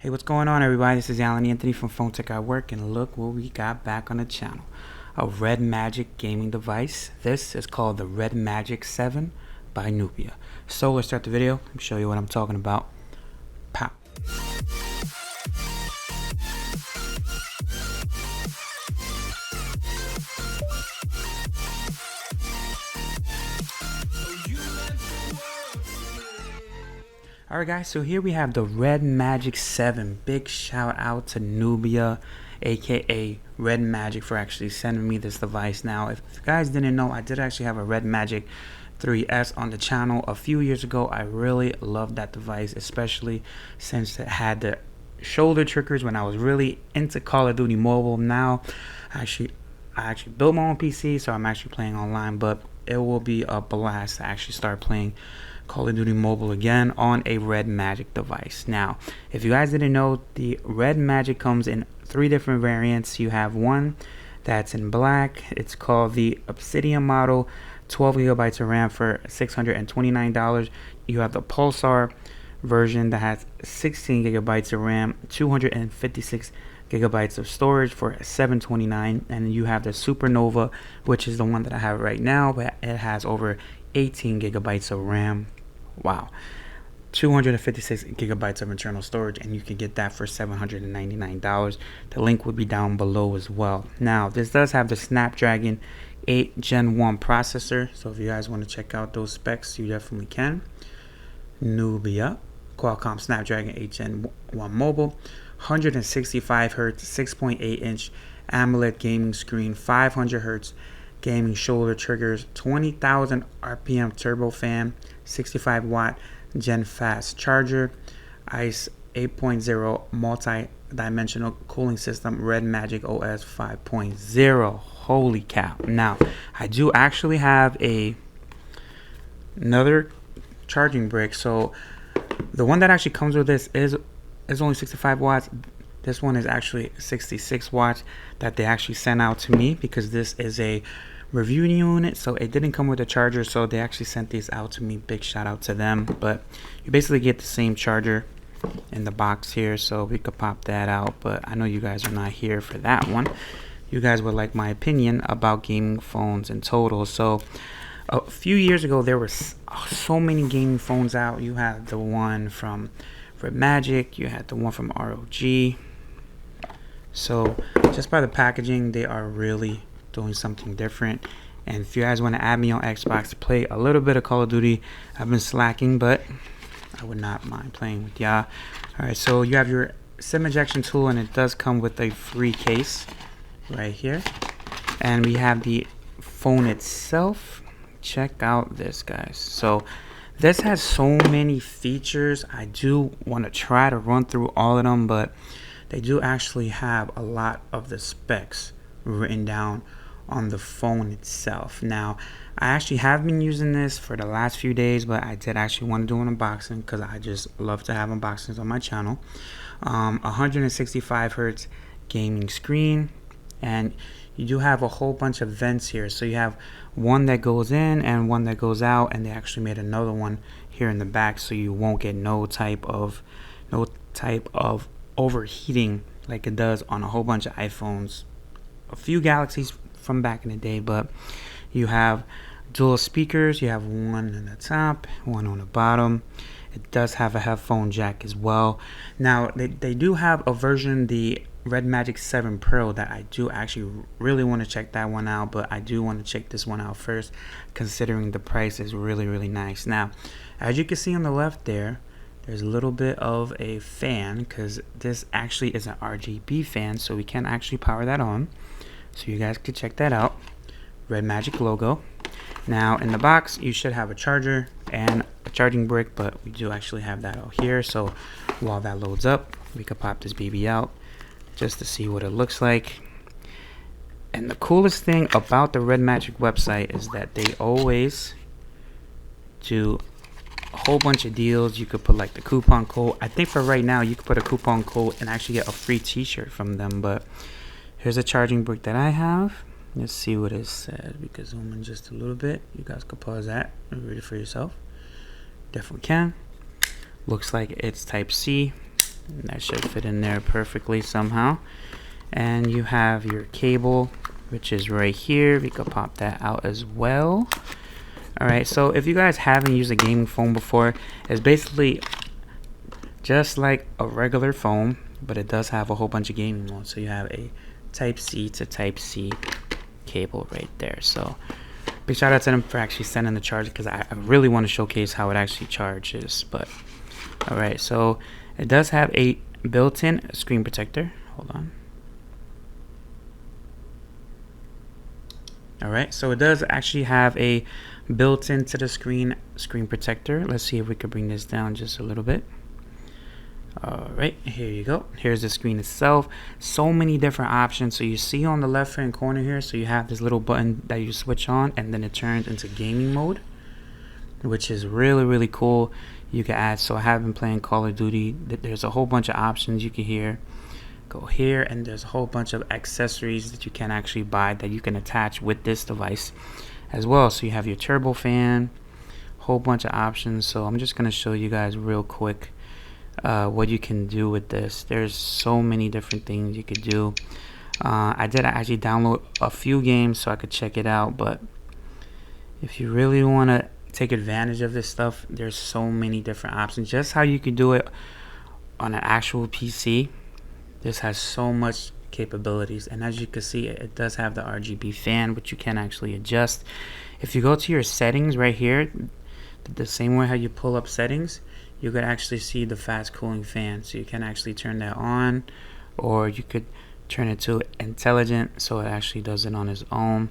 Hey, what's going on, everybody? This is Alan Anthony from Phone Tech at Work, and look what we got back on the channel. A Red Magic gaming device. This is called the Red Magic 7 by Nubia. So let's start the video and show you what I'm talking about. Pow. Alright guys, so here we have the Red Magic 7. Big shout out to Nubia, aka Red Magic, for actually sending me this device. Now, if you guys didn't know, I did actually have a Red Magic 3S on the channel a few years ago. I really loved that device, especially since it had the shoulder triggers when I was really into Call of Duty Mobile. Now, I actually built my own PC, so I'm actually playing online, but it will be a blast to actually start playing Call of Duty Mobile again on a Red Magic device. Now, if you guys didn't know, the Red Magic comes in 3 different variants. You have one that's in black. It's called the Obsidian model, 12 gigabytes of RAM for $629. You have the Pulsar version that has 16 gigabytes of RAM, 256 gigabytes of storage for $729, and you have the Supernova, which is the one that I have right now, but it has over 18 gigabytes of RAM. Wow. 256 gigabytes of internal storage, and you can get that for $799. The link would be down below as well. Now, this does have the Snapdragon 8 Gen 1 processor, so if you guys want to check out those specs, you definitely can. Nubia, Qualcomm Snapdragon 8 Gen 1 mobile, 165 Hz, 6.8 inch AMOLED gaming screen, 500 Hz gaming shoulder triggers, 20,000 RPM turbo fan, 65 watt Gen fast charger, ICE 8.0 multi-dimensional cooling system, Red Magic OS 5.0. Holy cow. Now, I do actually have another charging brick. So the one that actually comes with this is only 65 watts. This one is actually 66 watts that they actually sent out to me, because this is a review unit, so it didn't come with a charger, so they actually sent these out to me. Big shout out to them. But you basically get the same charger in the box here, so we could pop that out. But I know you guys are not here for that one. You guys would like my opinion about gaming phones in total. So a few years ago, there were so many gaming phones out. You had the one from Red Magic, you had the one from ROG. So just by the packaging, they are really doing something different. And if you guys want to add me on Xbox to play a little bit of Call of Duty, I've been slacking, but I would not mind playing with y'all. Alright, so you have your SIM ejection tool, and it does come with a free case right here. And we have the phone itself. Check out this, guys. So this has so many features. I do want to try to run through all of them, but they do actually have a lot of the specs written down on the phone itself. Now, I actually have been using this for the last few days, but I did actually want to do an unboxing because I just love to have unboxings on my channel. 165 Hz gaming screen, and you do have a whole bunch of vents here. So you have one that goes in and one that goes out, and they actually made another one here in the back, so you won't get no type of overheating like it does on a whole bunch of iPhones, a few Galaxies from back in the day. But you have dual speakers. You have one on the top, one on the bottom. It does have a headphone jack as well. Now, they do have a version, the Red Magic 7 Pro, that I do actually really want to check that one out, but I do want to check this one out first, considering the price is really, really nice. Now, as you can see on the left there's a little bit of a fan, because this actually is an RGB fan, so we can actually power that on. So you guys could check that out. Red Magic logo. Now, in the box, you should have a charger and a charging brick, but we do actually have that out here. So while that loads up, we could pop this baby out just to see what it looks like. And the coolest thing about the Red Magic website is that they always do a whole bunch of deals. You could put like the coupon code. I think for right now, you could put a coupon code and actually get a free t-shirt from them. But here's a charging brick that I have. Let's see what it says. We can zoom in just a little bit. You guys can pause that and read it for yourself. Definitely can. Looks like it's Type C. That should fit in there perfectly somehow. And you have your cable, which is right here. We could pop that out as well. Alright, so if you guys haven't used a gaming phone before, it's basically just like a regular phone, but it does have a whole bunch of gaming modes. So you have a Type-C to Type-C cable right there. So big shout out to them for actually sending the charger, because I really want to showcase how it actually charges. But alright, so it does have a built-in screen protector. Hold on. Alright, so it does actually have a built-in to the screen protector. Let's see if we could bring this down just a little bit. Alright, here you go. Here's the screen itself. So many different options. So you see on the left hand corner here, so you have this little button that you switch on, and then it turns into gaming mode, which is really cool. You can add, so I have been playing Call of Duty. There's a whole bunch of options you can go here, and there's a whole bunch of accessories that you can actually buy that you can attach with this device as well. So you have your turbo fan, whole bunch of options. So I'm just going to show you guys real quick what you can do with this. There's so many different things you could do. I did actually download a few games so I could check it out, but if you really want to take advantage of this stuff, there's so many different options. Just how you could do it on an actual PC, this has so much capabilities. And as you can see, it does have the Rgb fan, which you can actually adjust. If you go to your settings right here, the same way how you pull up settings, you could actually see the fast cooling fan. So you can actually turn that on, or you could turn it to intelligent, so it actually does it on its own.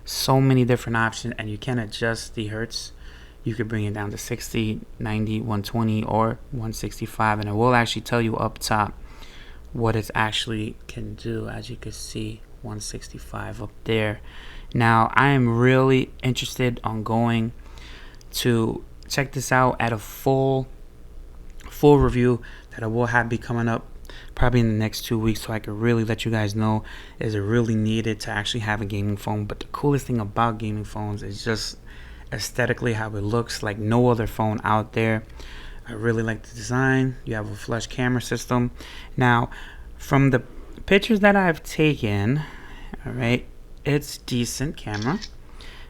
So many different options, and you can adjust the hertz. You could bring it down to 60, 90, 120, or 165, and it will actually tell you up top what it actually can do. As you can see, 165 up there. Now I am really interested on going to check this out at a full review that I will be coming up probably in the next 2 weeks, so I could really let you guys know, is it really needed to actually have a gaming phone. But the coolest thing about gaming phones is just aesthetically how it looks, like no other phone out there. I really like the design. You have a flush camera system. Now, from the pictures that I've taken, alright, it's decent camera.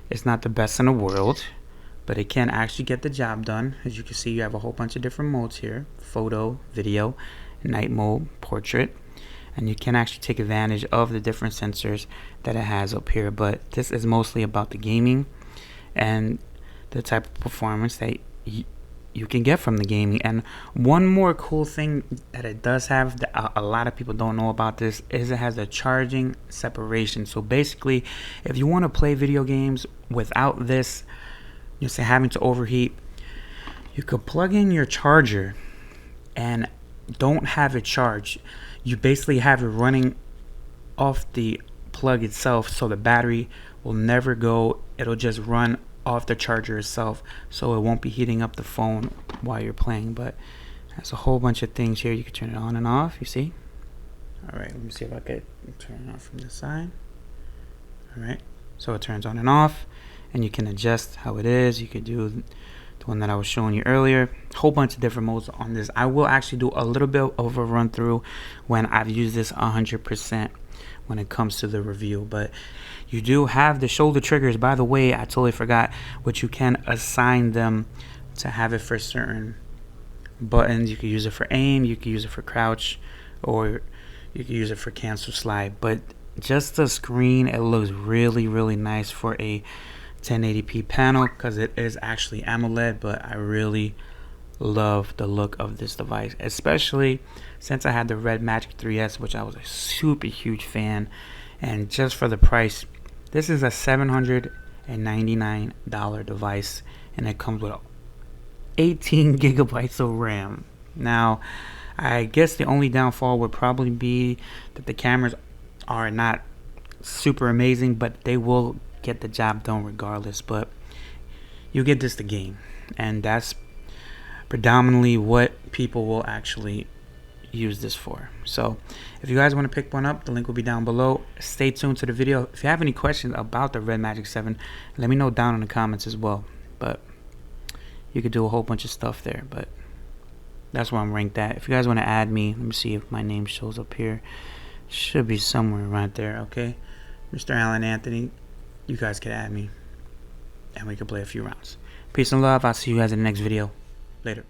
It's not the best in the world, but it can actually get the job done. As you can see, you have a whole bunch of different modes here: photo, video, night mode, portrait, and you can actually take advantage of the different sensors that it has up here. But this is mostly about the gaming and the type of performance that you can get from the gaming. And one more cool thing that it does have that a lot of people don't know about this is it has a charging separation. So basically, if you want to play video games without this, you say, having to overheat, you could plug in your charger and don't have it charged. You basically have it running off the plug itself, so the battery will never go. It'll just run off the charger itself, so it won't be heating up the phone while you're playing. But there's a whole bunch of things here. You can turn it on and off, you see. Alright, let me see if I could turn it off from the side. Alright, so it turns on and off, and you can adjust how it is. You could do the one that I was showing you earlier. Whole bunch of different modes on this. I will actually do a little bit of a run through when I've used this 100% when it comes to the review. But you do have the shoulder triggers, by the way, I totally forgot, which you can assign them to have it for certain buttons. You could use it for aim, you could use it for crouch, or you could use it for cancel slide. But just the screen, it looks really nice for a 1080p panel, because it is actually AMOLED. But I really love the look of this device, especially since I had the Red Magic 3S, which I was a super huge fan. And just for the price, this is a $799 device, and it comes with 18 gigabytes of RAM. Now, I guess the only downfall would probably be that the cameras are not super amazing, but they will get the job done regardless. But you get this the game, and that's predominantly what people will actually use this for. So if you guys want to pick one up, the link will be down below. Stay tuned to the video. If you have any questions about the Red Magic 7, let me know down in the comments as well. But you could do a whole bunch of stuff there. But That's where I'm ranked at. If you guys want to add me, let me see if my name shows up here. Should be somewhere right there, okay? Mr. Allen Anthony, you guys can add me, and we can play a few rounds. Peace and love. I'll see you guys in the next video. Later.